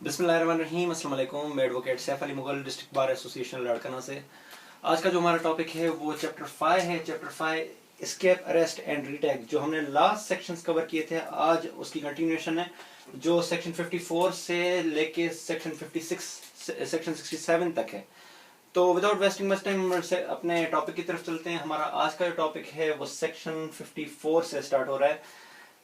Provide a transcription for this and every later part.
बिस्मिल्लाहिर्रहमानिर्रहीम, अस्सलाम वालेकुम। मैं advocate Saif Ali Mughal, district bar association Larkana से। आज का जो हमारा टॉपिक है वो चैप्टर 5 है। Chapter 5 escape, arrest and retake. जो हमने लास्ट सेक्शंस कवर किए थे, आज उसकी कंटिन्यूएशन है, जो सेक्शन 54 से लेके सेक्शन 56 सेक्शन 67 तक है। तो विदाउट वेस्टिंग मच टाइम अपने टॉपिक की तरफ चलते हैं। हमारा आज का जो टॉपिक है वो सेक्शन 54 से स्टार्ट हो रहा है।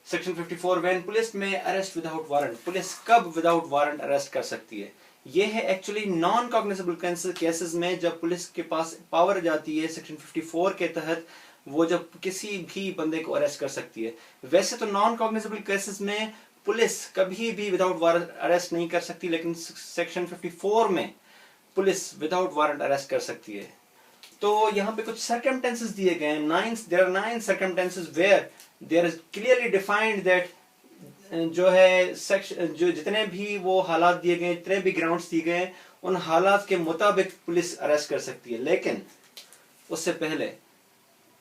सेक्शन 54, व्हेन पुलिस में अरेस्ट विदाउट वारंट। पुलिस कब विदाउट वारंट अरेस्ट कर सकती है? ये है एक्चुअली नॉन कॉग्निजेबल केसेस में, जब पुलिस के पास पावर जाती है सेक्शन 54 के तहत, वो जब किसी भी बंदे को अरेस्ट कर सकती है। वैसे तो नॉन कॉग्निजेबल केसेस में पुलिस कभी भी विदाउट वारंट अरेस्ट नहीं कर सकती, लेकिन सेक्शन 54 में पुलिस विदाउट वारंट अरेस्ट कर सकती है। तो यहाँ पे कुछ सर्कमस्टेंसेस दिए गए हैं। There are 9 circumstances where there is clearly defined that जो है सेक्शन, जो जितने भी वो हालात दिए गए, जितने भी ग्राउंड्स दिए गए, उन हालात के मुताबिक पुलिस अरेस्ट कर सकती है। लेकिन उससे पहले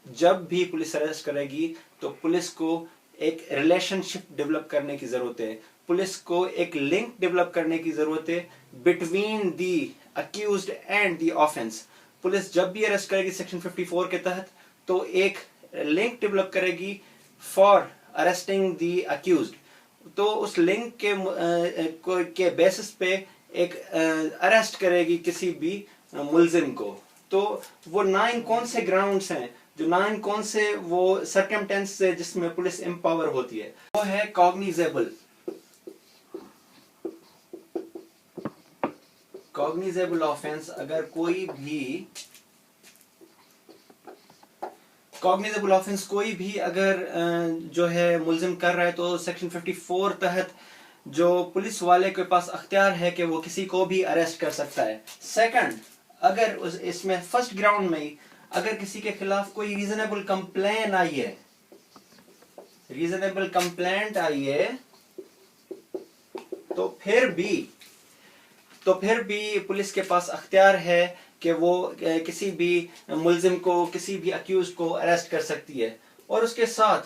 जब भी पुलिस अरेस्ट करेगी तो पुलिस को एक रिलेशनशिप डेवलप करने की जरूरत है। पुलिस को एक लिंक डेवलप करने की जरूरत है between the accused and the offence. Police जब भी अरेस्ट करेगी सेक्शन 54 के तहत, तो एक लिंक डेवलप करेगी फॉर अरेस्टिंग दी अक्यूज्ड। तो उस लिंक के बेसिस पे एक अरेस्ट करेगी किसी भी मुलजिम को। तो वो 9 कौन से ग्राउंड्स हैं, जो 9 कौन से वो सर्कमस्टेंस है जिसमें पुलिस एम्पावर होती है? वो है कॉग्निजेबल। कॉग्निजेबल ऑफेंस, अगर कोई भी कॉग्निजेबल ऑफेंस कोई भी अगर जो है मुलजिम कर रहा है, तो सेक्शन 54 तहत जो पुलिस वाले के पास अख्तियार है कि वो किसी को भी अरेस्ट कर सकता है। सेकंड, अगर इसमें फर्स्ट ग्राउंड में ही अगर किसी के खिलाफ कोई रीजनेबल कंप्लेंट आई है, रीजनेबल कंप्लेंट आई है, तो फिर भी पुलिस के पास अख्तियार है कि वो किसी भी मुलजिम को, किसी भी अक्यूज को अरेस्ट कर सकती है। और उसके साथ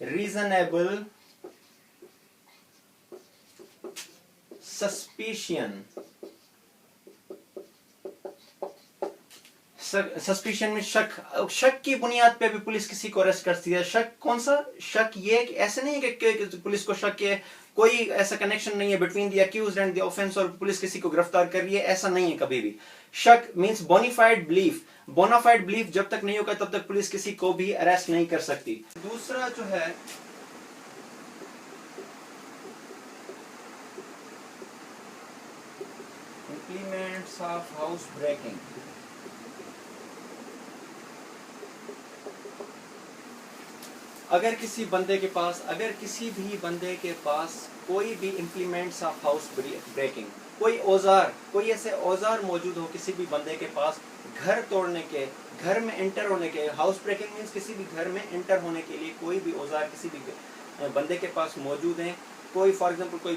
रीजनेबल सस्पिशन, सस्पिशन में शक की बुनियाद पे भी पुलिस किसी को अरेस्ट करती है। शक कौन सा शक? ये कि ऐसे नहीं है कि पुलिस को शक है, कोई ऐसा कनेक्शन नहीं है between the accused and the offence और पुलिस किसी को गिरफ्तार कर रही है, ऐसा नहीं है कभी भी। शक means bona fide belief. Bona fide belief जब तक नहीं होगा तब तक पुलिस किसी को भी अरेस्ट नहीं कर सकती। दूसरा जो है इंप्लीमेंट्स ऑफ हाउस ब्रेकिंग। अगर किसी भी बंदे के पास कोई भी इंप्लीमेंट्स ऑफ हाउस ब्रेकिंग, कोई औजार, कोई ऐसे औजार मौजूद हो किसी भी बंदे के पास घर तोड़ने के, घर में एंटर होने के, हाउस ब्रेकिंग मींस किसी भी घर में एंटर होने के लिए कोई भी औजार किसी भी बंदे के पास मौजूद हैं। कोई फॉर एग्जांपल कोई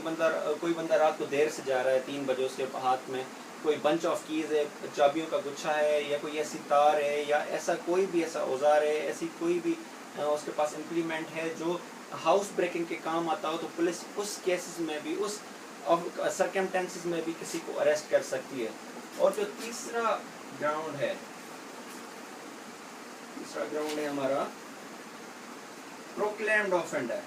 बंदा रात को देर से जा रहा है, 3 बजे, उसके हाथ में कोई बंच ऑफ कीज है, चाबियों का गुच्छा है, या कोई ऐसी तार है, या ऐसा कोई भी ऐसा औजार है, ऐसी कोई भी उसके पास इम्प्लीमेंट है जो हाउस ब्रेकिंग के काम आता हो, तो पुलिस उस केसेस में भी, उस सर्कमस्टेंसेस में भी किसी को अरेस्ट कर सकती है। और जो तीसरा ग्राउंड है हमारा प्रोक्लेम्ड ऑफेंडर।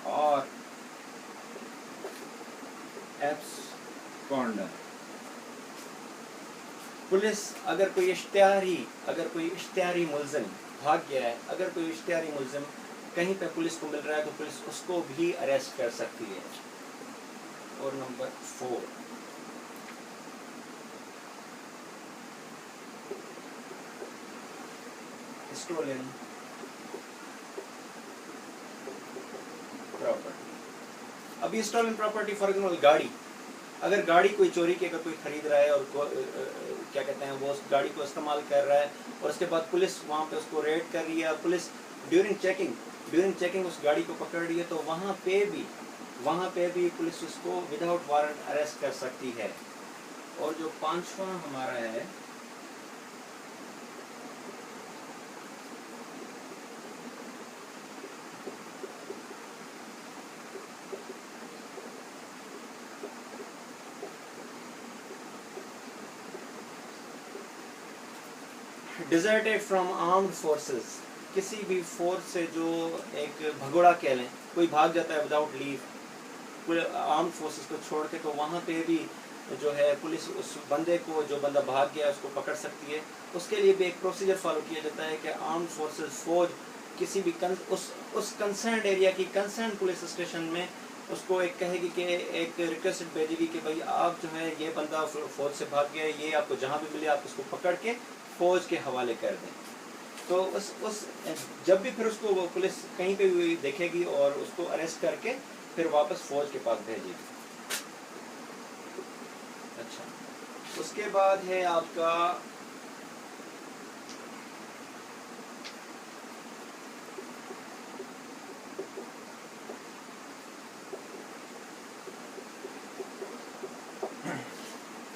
और एब्सकॉन्डर। पुलिस अगर कोई इश्तिहारी मुलजिम भाग गया है, अगर कोई इश्तिहारी मुलजिम कहीं पे पुलिस को मिल रहा है, तो पुलिस उसको भी अरेस्ट कर सकती है। और नंबर 4, स्टोलन प्रॉपर्टी। अभी स्टोलन प्रॉपर्टी फॉर एग्जाम्पल गाड़ी, अगर गाड़ी कोई चोरी की अगर कोई खरीद रहा है और क्या कहते हैं, वो उस गाड़ी को इस्तेमाल कर रहा है, और उसके बाद पुलिस वहाँ पे उसको रेड कर रही है, पुलिस ड्यूरिंग चेकिंग उस गाड़ी को पकड़ रही है, तो वहाँ पे भी पुलिस उसको विदाउट वारंट अरेस्ट कर सकती है। और जो 5वां हमारा है डिजर्टेड फ्रॉम आर्म्ड फोर्सेस, किसी भी फोर्स से जो एक भगोड़ा कह लें, कोई भाग जाता है विदाउट लीव आर्म्ड फोर्सेस को छोड़ के, तो वहाँ पे भी जो है पुलिस उस बंदे को, जो बंदा भाग गया उसको पकड़ सकती है। उसके लिए भी एक प्रोसीजर फॉलो किया जाता है कि आर्म्ड फोर्सेस फौज किसी भी उस कंसर्न एरिया की कंसर्न पुलिस स्टेशन में उसको एक कहेगी कि एक रिक्वेस्ट भेजेगी कि भाई आप जो है ये बंदा फौज से भाग गया, ये आपको जहाँ भी मिले आप उसको पकड़ के फौज के हवाले कर दें। तो उस जब भी फिर उसको वो पुलिस कहीं पे भी देखेगी और उसको अरेस्ट करके फिर वापस फौज के पास भेजेगी। अच्छा, उसके बाद है आपका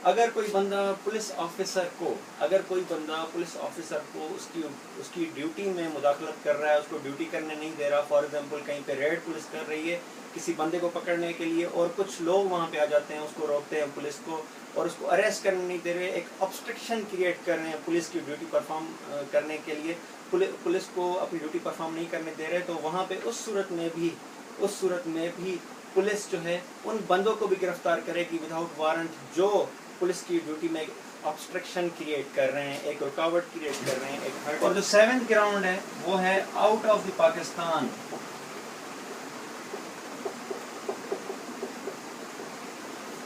अगर कोई बंदा पुलिस ऑफिसर को उसकी ड्यूटी में मुदाखलत कर रहा है, उसको ड्यूटी करने नहीं दे रहा, फॉर एग्जांपल कहीं पे रेड पुलिस कर रही है किसी बंदे को पकड़ने के लिए और कुछ लोग वहाँ पे आ जाते हैं, उसको रोकते हैं पुलिस को और उसको अरेस्ट करने नहीं दे रहे, एक ऑब्स्ट्रक्शन क्रिएट कर रहे हैं पुलिस की ड्यूटी परफॉर्म करने के लिए, पुलिस को अपनी ड्यूटी परफॉर्म नहीं करने दे रहे, तो वहाँ पे उस सूरत में भी पुलिस जो है उन बंदों को भी गिरफ्तार करेगी विदाउट वारंट, जो पुलिस की ड्यूटी में ऑब्स्ट्रक्शन क्रिएट कर रहे हैं, एक रुकावट क्रिएट कर रहे हैं, एक हर्ट। और जो 7th ग्राउंड है वो है आउट ऑफ द पाकिस्तान।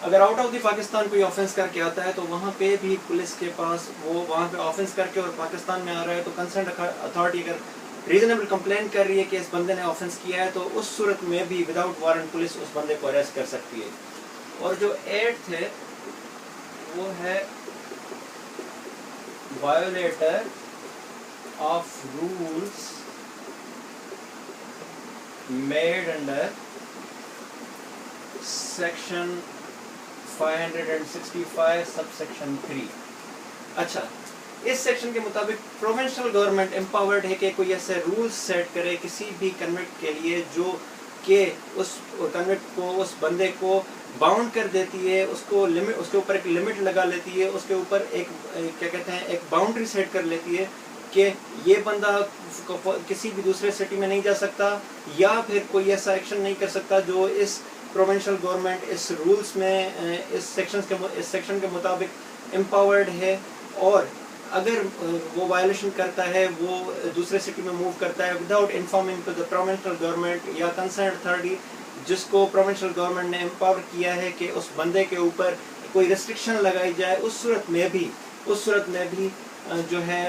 अगर आउट ऑफ द पाकिस्तान कोई ऑफेंस करके आता है तो वहाँ पे भी पुलिस के पास वो वहाँ पे ऑफेंस करके और पाकिस्तान में आ रहा है, तो कंसर्न अथॉरिटी अगर रीजनेबल कंप्लेन कर रही है कि इस बंदे ने ऑफेंस किया है, तो उस सूरत में भी विदाउट वारंट पुलिस उस बंदे को अरेस्ट कर सकती है। और जो 8th है वो है violator of rules made under section 565 subsection 3। अच्छा, इस सेक्शन के मुताबिक प्रोविंशियल गवर्नमेंट एम्पावर्ड है कि कोई ऐसे रूल्स सेट करे किसी भी कन्विक्ट के लिए जो कि उस कन्विक्ट को, उस बंदे को बाउंड कर देती है, उसको लिमिट, उसके ऊपर एक लिमिट लगा लेती है, उसके ऊपर एक क्या कहते हैं एक बाउंड्री सेट कर लेती है कि ये बंदा किसी भी दूसरे सिटी में नहीं जा सकता या फिर कोई ऐसा एक्शन नहीं कर सकता जो इस प्रोविंशियल गवर्नमेंट इस रूल्स में इस सेक्शन के मुताबिक एम्पावर्ड है। और अगर वो वायलेशन करता है, वो दूसरे सिटी में मूव करता है without informing to the provincial government या कंसर्न अथॉरिटी जिसको प्रोविंशियल गवर्नमेंट ने एम्पावर किया है कि उस बंदे के ऊपर कोई रिस्ट्रिक्शन लगाई जाए, उस सूरत में भी जो है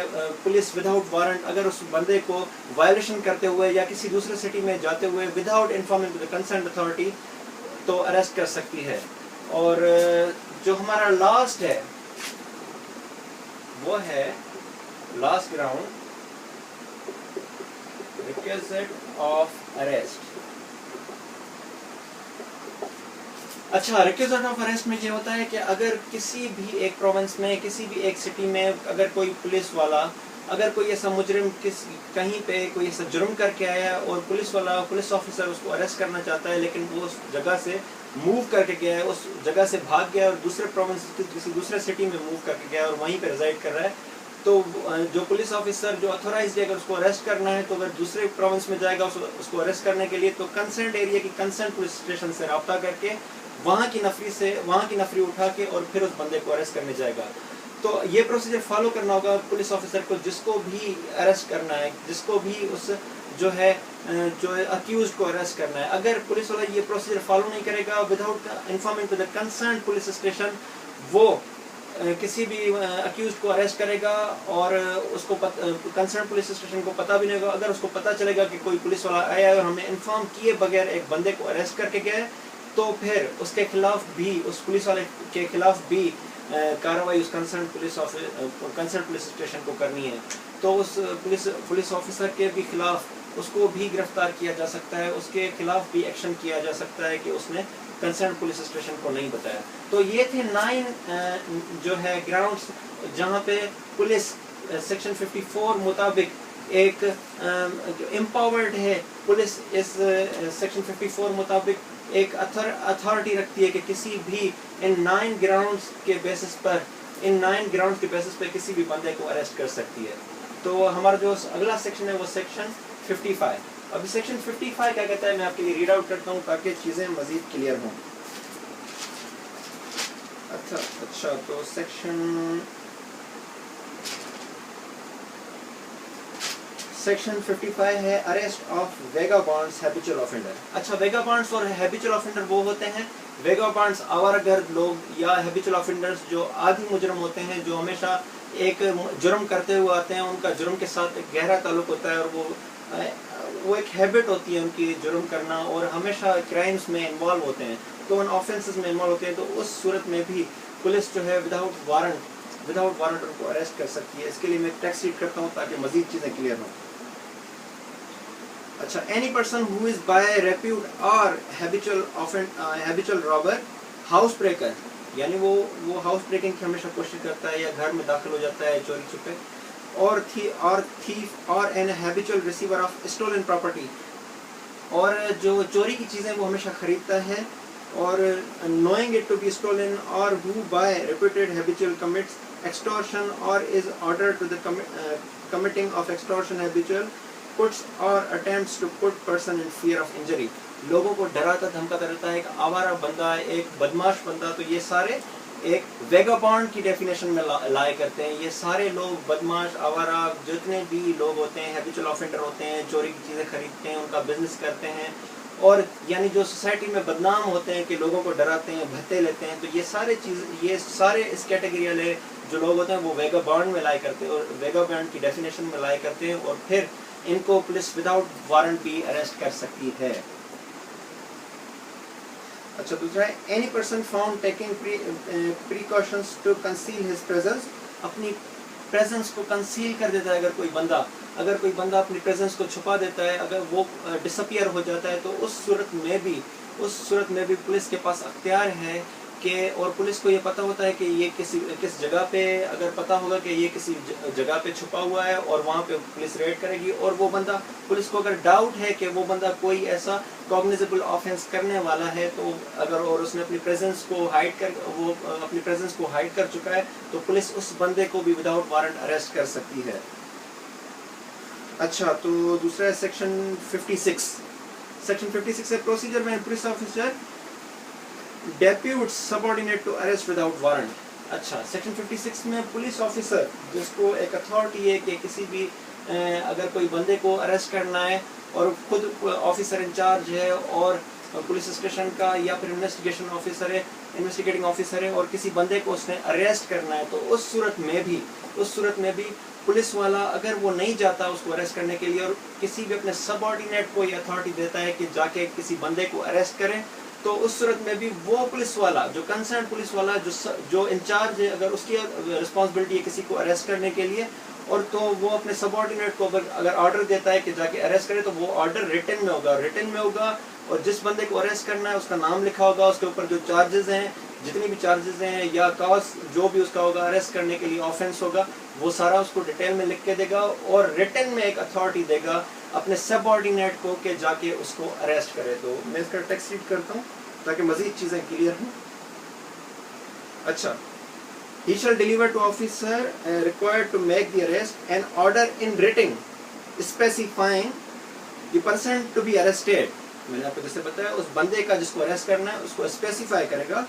पुलिस विदाउट वारंट अगर उस बंदे को वायलेशन करते हुए या किसी दूसरे सिटी में जाते हुए without informing to the concern authority तो अरेस्ट कर सकती है। और जो हमारा लास्ट है वो है last ground, requisite of arrest. अच्छा, रिक्विजिट ऑफ अरेस्ट में ये होता है कि अगर किसी भी एक प्रोविंस में, किसी भी एक सिटी में अगर कोई पुलिस वाला, अगर कोई ऐसा मुजरिम कहीं पे कोई ऐसा जुर्म करके आया और पुलिस ऑफिसर उसको अरेस्ट करना चाहता है, लेकिन वो उस जगह से मूव करके गया है, उस जगह से भाग गया और दूसरे प्रोविंस किसी दूसरे सिटी में मूव करके गया और वहीं पे रिजाइड कर रहा है, तो जो पुलिस ऑफिसर जो ऑथोराइज्ड है अगर उसको अरेस्ट करना है तो अगर दूसरे प्रोविंस में जाएगा उसको अरेस्ट करने के लिए, तो कंसर्न एरिया की कंसर्न पुलिस स्टेशन से रब्ता करके वहाँ की नफरी उठा के और फिर उस बंदे को अरेस्ट करने जाएगा। तो ये प्रोसीजर फॉलो करना होगा पुलिस ऑफिसर को जिसको भी अरेस्ट करना है, जिसको भी उस जो है जो अक्यूज्ड को अरेस्ट करना है। अगर पुलिस वाला ये प्रोसीजर फॉलो नहीं करेगा without informing to the concern police station, वो किसी भी अक्यूज्ड को अरेस्ट करेगा और उसको कंसर्न पुलिस स्टेशन को पता भी नहीं होगा। अगर उसको पता चलेगा कि कोई पुलिस वाला आया है और हमें इन्फॉर्म किए बगैर एक बंदे को अरेस्ट करके गया है, तो फिर उसके खिलाफ भी, उस पुलिस वाले के खिलाफ भी कार्रवाई उस कंसर्न पुलिस स्टेशन को करनी है। तो उस पुलिस ऑफिसर के भी खिलाफ उसको भी गिरफ्तार किया जा सकता है, उसके खिलाफ भी एक्शन किया जा सकता है कि उसने कंसर्न पुलिस स्टेशन को नहीं बताया। तो ये थे 9 जो है ग्राउंड्स जहाँ पे पुलिस सेक्शन 54 मुताबिक एक एम्पावर्ड है, पुलिस इस सेक्शन 54 मुताबिक एक अथॉरिटी रखती है कि किसी भी इन 9 ग्राउंड्स के बेसिस पर ان 9 ग्राउंड के बेसिस पे किसी भी बंदे को अरेस्ट कर सकती है। तो हमारा जो अगला सेक्शन है वो सेक्शन 55। अभी सेक्शन 55 क्या कहता है मैं आपके लिए रीड आउट करता हूँ ताकि चीज़ें मज़ीद क्लियर हों। अच्छा तो सेक्शन 55 है अरेस्ट ऑफ वेगाबॉन्ड्स हैबिचुअल ऑफेंडर। अच्छा, वेगाबॉन्ड्स और हैबिचुअल ऑफेंडर वो होते हैं, वेगाबॉन्ड्स आवारागर्द लोग या हैबिचुअल ऑफेंडर्स जो आदी मुजरम होते हैं, जो हमेशा एक जुर्म करते हुए आते हैं, उनका जुर्म के साथ एक गहरा ताल्लुक होता है और वो एक हैबिट होती है उनकी जुर्म करना और हमेशा क्राइम्स में इन्वॉल्व होते हैं, तो उन ऑफेंसेस में इन्वॉल्व होते हैं। तो उस सूरत में भी पुलिस जो है विदाउट वारंट उनको अरेस्ट कर सकती है। इसके लिए मैं टेक्स्ट रीड करता हूँ ताकि मजीद चीज़ें क्लियर हों। अच्छा, any person who is by repute और हैबिचुअल रॉबर, हाउस ब्रेकर, यानी वो हाउस ब्रेकिंग की हमेशा कोशिश करता है या घर में दाखिल हो जाता है चोरी छुपे, और थीफ और an habitual receiver of stolen property, और जो चोरी की चीज़ें वो हमेशा खरीदता है, और knowing it to be stolen, or who by reputed habitual commits extortion or is ordered to the committing of extortion habitual, puts or attempts to put person in fear of injury, लोगों को डराता धमकाता रहता है, एक आवारा बंदा, एक बदमाश बंदा। तो ये सारे एक वेगाबॉन्ड की डेफिनेशन में लाए करते हैं। ये सारे लोग बदमाश, आवारा, जितने भी लोग होते हैं, हैबिचुअल ऑफेंडर होते हैं, चोरी की चीज़ें खरीदते हैं, उनका बिजनेस करते हैं, और यानी जो सोसाइटी में बदनाम होते हैं कि लोगों को डराते हैं, भत्ते लेते हैं, तो ये सारे इस कैटेगरी वाले जो लोग होते हैं वो वेगाबॉन्ड में लाए करते हैं और वेगाबॉन्ड की डेफिनेशन में लाए करते हैं, और फिर इनको पुलिस विदाउट वारंट भी अरेस्ट कर सकती है। अच्छा, दूसरा है any person found taking precautions to conceal his presence, अपनी प्रेजेंस को कंसील कर देता है। अगर कोई बंदा अपनी प्रेजेंस को छुपा देता है, अगर वो डिसअपियर हो जाता है, तो उस सूरत में भी पुलिस के पास अख्तियार है कि, और पुलिस को ये पता होता है कि ये किस जगह पे, अगर पता होगा कि ये किसी जगह पे छुपा हुआ है और वहाँ पे पुलिस रेड करेगी, और वो बंदा, पुलिस को अगर डाउट है कि वो बंदा कोई ऐसा कॉग्निजेबल ऑफेंस करने वाला है, तो अगर और उसने अपनी प्रेजेंस को हाइड कर चुका है, तो पुलिस उस बंदे को भी विदाउट वारंट अरेस्ट कर सकती है। अच्छा, तो दूसरा है सेक्शन 56। सेक्शन 56 है प्रोसीजर में police officer depute subordinate to arrest without warrant. अच्छा, सेक्शन 56 में पुलिस ऑफिसर जिसको एक अथॉरिटी है कि किसी भी अगर कोई बंदे को अरेस्ट करना है और खुद ऑफिसर इंचार्ज है और पुलिस स्टेशन का या फिर इन्वेस्टिगेटिंग ऑफिसर है और किसी बंदे को उसने अरेस्ट करना है, तो उस सूरत में भी पुलिस वाला अगर वो नहीं जाता उसको अरेस्ट करने के लिए और किसी भी अपने सबऑर्डिनेट को ये अथॉरिटी देता है कि जाके किसी बंदे को अरेस्ट करें, तो उस सूरत में भी वो पुलिस वाला, जो कंसर्न पुलिस वाला जो इंचार्ज है, अगर उसकी रिस्पॉन्सिबिलिटी है किसी को अरेस्ट करने के लिए, और तो वो अपने सबऑर्डिनेट को अगर ऑर्डर देता है कि जाके अरेस्ट करे, तो वो ऑर्डर रिटन में होगा और जिस बंदे को अरेस्ट करना है उसका नाम लिखा होगा, उसके ऊपर जो चार्जेस हैं, जितनी भी चार्जेस हैं या कॉस्ट जो भी उसका होगा अरेस्ट करने के लिए ऑफेंस होगा, वो सारा उसको डिटेल में लिख के देगा और रिटन में एक अथॉरिटी देगा अपने सबऑर्डिनेट को कि जाके उसको अरेस्ट करे। तो मैं इसका टेक्स्ट रीड करता हूँ ताकि मजीद चीज़ें क्लियर हों। अच्छा, he shall deliver to officer required to make the arrest an order in writing specifying the person to be arrested। मैंने आपको जैसे बताया, उस बंदे का जिसको अरेस्ट करना है उसको स्पेसिफाई करेगा,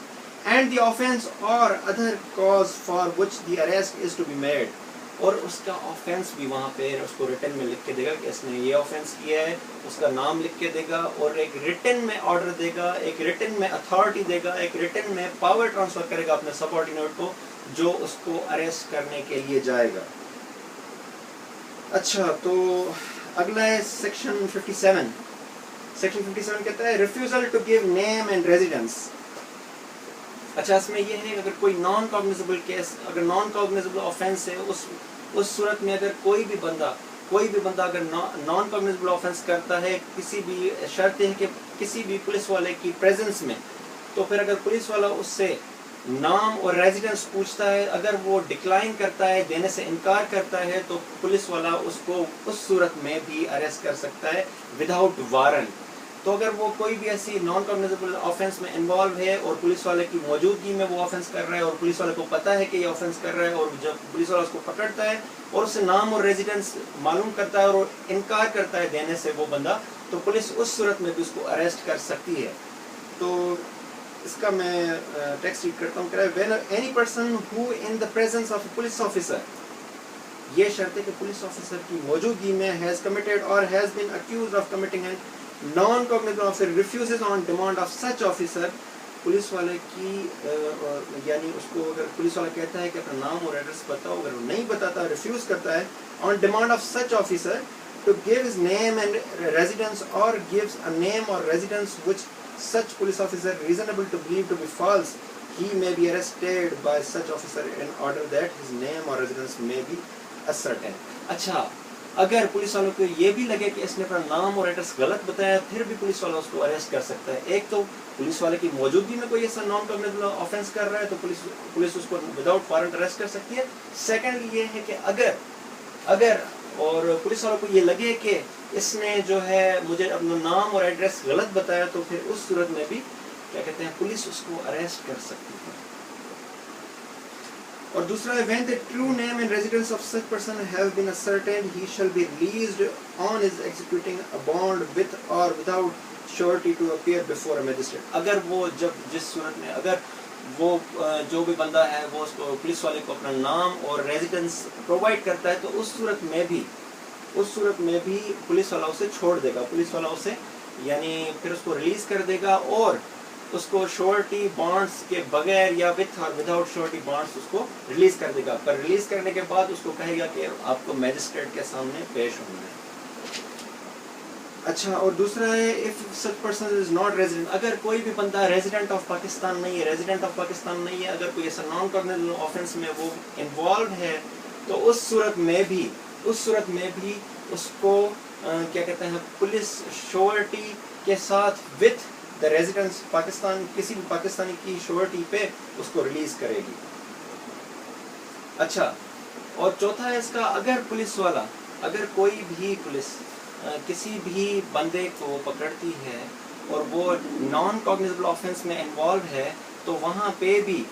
and the offense or other cause for which the arrest is to be made, और उसका ऑफेंस भी वहाँ पे उसको रिटन में लिख के देगा कि इसने ये ऑफेंस किया है, उसका नाम लिख के देगा और एक रिटन में ऑर्डर देगा, एक रिटन में अथॉरिटी देगा, एक रिटन में पावर ट्रांसफर करेगा अपने सबऑर्डिनेट को जो उसको अरेस्ट करने के लिए जाएगा। अच्छा, तो अगला है सेक्शन 57। सेक्शन 57 कहता है refusal to give name and residence. अच्छा, इसमें ये है अगर कोई नॉन कॉग्निजेबल केस, अगर नॉन कॉग्निजेबल ऑफेंस है, उस सूरत में अगर कोई भी बंदा अगर नॉन कॉग्निजेबल ऑफेंस करता है, किसी भी शर्त है कि किसी भी पुलिस वाले की प्रेजेंस में, तो फिर अगर पुलिस वाला उससे नाम और रेजिडेंस पूछता है, अगर वो डिक्लाइन करता है, देने से इनकार करता है, तो पुलिस वाला उसको उस सूरत में भी अरेस्ट कर सकता है विदाउट वारंट। تو اگر وہ کوئی بھی ایسی نان کاگنیزیبل آفینس میں انوالو ہے اور پولیس والے کی موجودگی میں وہ آفینس کر رہا ہے اور پولیس والے کو پتہ ہے کہ یہ آفینس کر رہا ہے، اور جب پولیس والا اس کو پکڑتا ہے اور اس سے نام اور ریزیڈنس معلوم کرتا ہے اور انکار کرتا ہے دینے سے وہ بندہ، تو پولیس اس صورت میں بھی اس کو اریسٹ کر سکتی ہے. تو اس کا میں ٹیکسٹ ریڈ کرتا ہوں. When any person who in the presence of a police officer, یہ شرط ہے کہ پولیس آفیسر کی موجودگی میں ہیز کمیٹڈ اور has been accused of committing an non cognizable offence refuses on demand of such officer, police والے کی یعنی اس کو اگر پولیس والا کہتا ہے کہ اپنا نام اور ایڈریس بتاؤ، اگر وہ نہیں بتاتا، ریفیوز کرتا ہے on demand of such officer to give his name and residence اور gives a name or residence which such police officer reasonable to believe to be false, he may be arrested by such officer in order that his name or residence may be ascertained. اچھا، اگر police والوں کو یہ بھی لگے کہ اس نے اپنا نام اور ایڈریس غلط بتایا، پھر بھی پولیس والا اس کو اریسٹ کر سکتا ہے. ایک تو پولیس والے کی موجودگی میں کوئی ایسا نان کاگنیزیبل آفینس کر رہا ہے تو پولیس اس کو وداؤٹ وارنٹ اریسٹ کر سکتی ہے. سیکنڈ یہ ہے کہ اگر اور پولیس والوں کو یہ لگے کہ اس نے جو ہے مجھے اپنا نام اور ایڈریس غلط بتایا، تو پھر اس صورت میں بھی کیا کہتے ہیں پولیس اس کو اریسٹ کر سکتی ہے. اور دوسرا ہے when the true name and residence of such person have been ascertained, he shall be released on his executing a bond with or without surety to appear before a magistrate. اگر وہ جس صورت میں اگر وہ جو بھی بندہ ہے وہ اس کو پولیس والے کو اپنا نام اور ریزیڈنس پرووائڈ کرتا ہے، تو اس صورت میں بھی پولیس والا اسے چھوڑ دے گا. پولیس والا اسے یعنی پھر اس کو ریلیز کر دے گا اور اس کو شورٹی بانڈس کے بغیر یا وتھ اور وداؤٹ شورٹی بانڈس اس کو ریلیز کر دے گا. پر ریلیز کرنے کے بعد اس کو کہے گا کہ آپ کو میجسٹریٹ کے سامنے پیش ہونا ہے. اچھا، اور دوسرا ہے if such person is not resident، اگر کوئی بھی بندہ ریزیڈنٹ آف پاکستان نہیں ہے، اگر کوئی ایسا نان کاگنیزیبل آفینس میں وہ انوالو ہے، تو اس صورت میں بھی اس کو کیا کہتے ہیں پولیس شورٹی کے ساتھ وتھ دا ریزیڈنس کسی بھی پاکستانی کی شورٹی پہ اس کو ریلیز کرے گی. اچھا، اور چوتھا ہے اس کا اگر کوئی بھی پولیس کسی بھی بندے کو پکڑتی ہے اور وہ نان کاگنیزیبل آفینس میں انوالو ہے، تو وہاں پہ بھی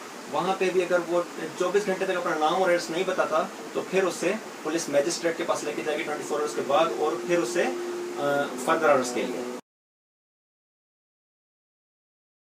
اگر وہ 24 گھنٹے تک اپنا نام اور ایڈریس نہیں بتاتا، تو پھر اسے پولیس میجسٹریٹ کے پاس لے کے جائے گی 24 آورس کے بعد، اور پھر اسے فردر آرڈرس کے لیے.